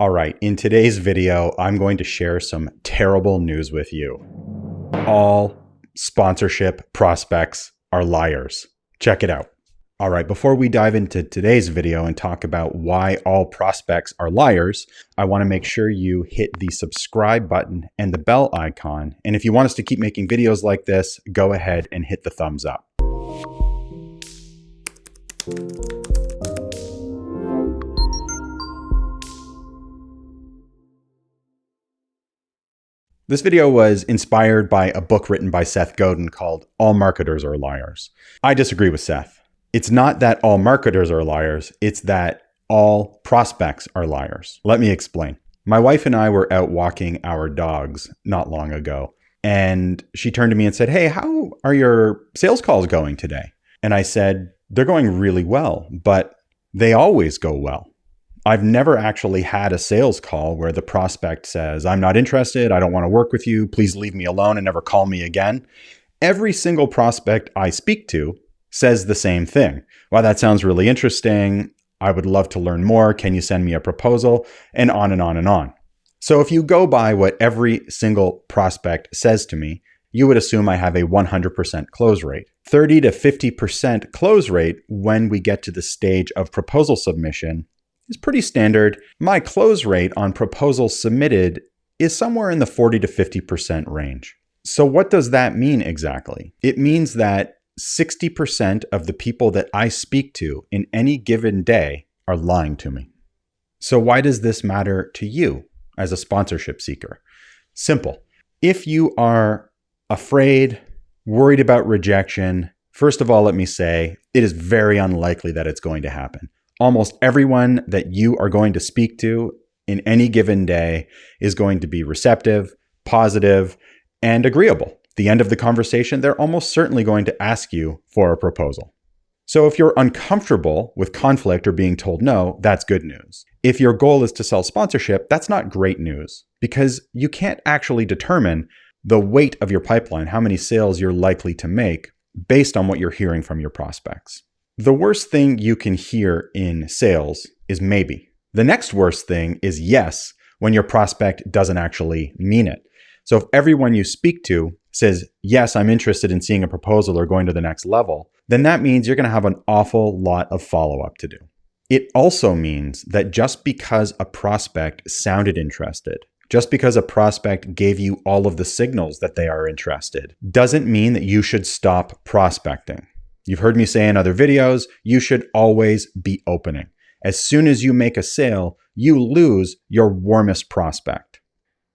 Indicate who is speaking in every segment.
Speaker 1: All right, in today's video, I'm going to share some terrible news with you. All sponsorship prospects are liars. Check it out. All right, before we dive into today's video and talk about why all prospects are liars, I want to make sure you hit the subscribe button and the bell icon. And if you want us to keep making videos like this, go ahead and hit the thumbs up. This video was inspired by a book written by Seth Godin called All Marketers Are Liars. I disagree with Seth. It's not that all marketers are liars, it's that all prospects are liars. Let me explain. My wife and I were out walking our dogs not long ago, and she turned to me and said, "Hey, how are your sales calls going today?" And I said, "They're going really well, but they always go well." I've never actually had a sales call where the prospect says, "I'm not interested, I don't want to work with you, please leave me alone and never call me again." Every single prospect I speak to says the same thing. "Wow, that sounds really interesting. I would love to learn more. Can you send me a proposal?" And on and on and on. So if you go by what every single prospect says to me, you would assume I have a 100% close rate. 30 to 50% close rate when we get to the stage of proposal submission is pretty standard. My close rate on proposals submitted is somewhere in the 40 to 50% range. So what does that mean exactly? It means that 60% of the people that I speak to in any given day are lying to me. So why does this matter to you as a sponsorship seeker? Simple. If you are afraid, worried about rejection, first of all, let me say, it is very unlikely that it's going to happen. Almost everyone that you are going to speak to in any given day is going to be receptive, positive, and agreeable. At the end of the conversation, they're almost certainly going to ask you for a proposal. So if you're uncomfortable with conflict or being told no, that's good news. If your goal is to sell sponsorship, that's not great news because you can't actually determine the weight of your pipeline, how many sales you're likely to make based on what you're hearing from your prospects. The worst thing you can hear in sales is maybe. The next worst thing is yes, when your prospect doesn't actually mean it. So if everyone you speak to says, "Yes, I'm interested in seeing a proposal or going to the next level," then that means you're going to have an awful lot of follow-up to do. It also means that just because a prospect sounded interested, just because a prospect gave you all of the signals that they are interested, doesn't mean that you should stop prospecting. You've heard me say in other videos, you should always be opening. As soon as you make a sale, you lose your warmest prospect.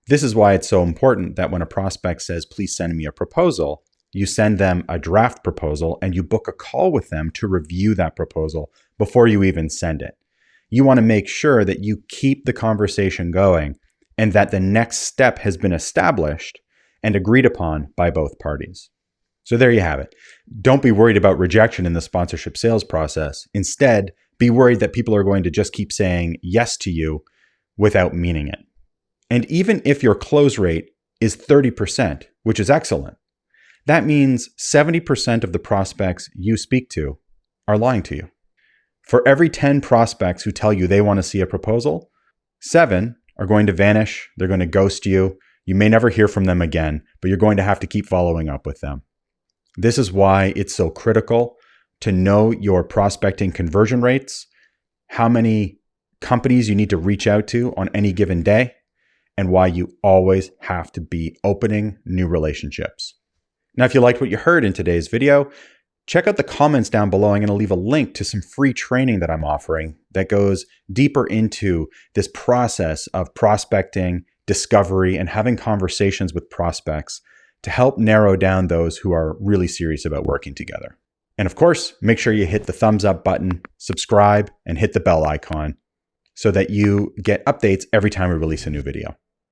Speaker 1: This is why it's so important that when a prospect says, "Please send me a proposal," you send them a draft proposal and you book a call with them to review that proposal before you even send it. You want to make sure that you keep the conversation going and that the next step has been established and agreed upon by both parties. So there you have it. Don't be worried about rejection in the sponsorship sales process. Instead, be worried that people are going to just keep saying yes to you without meaning it. And even if your close rate is 30%, which is excellent, that means 70% of the prospects you speak to are lying to you. For every 10 prospects who tell you they want to see a proposal, 7 are going to vanish. They're going to ghost you. You may never hear from them again, but you're going to have to keep following up with them. This is why it's so critical to know your prospecting conversion rates, how many companies you need to reach out to on any given day, and why you always have to be opening new relationships. Now, if you liked what you heard in today's video, check out the comments down below. I'm going to leave a link to some free training that I'm offering that goes deeper into this process of prospecting, discovery, and having conversations with prospects to help narrow down those who are really serious about working together. And of course, make sure you hit the thumbs up button, subscribe, and hit the bell icon so that you get updates every time we release a new video.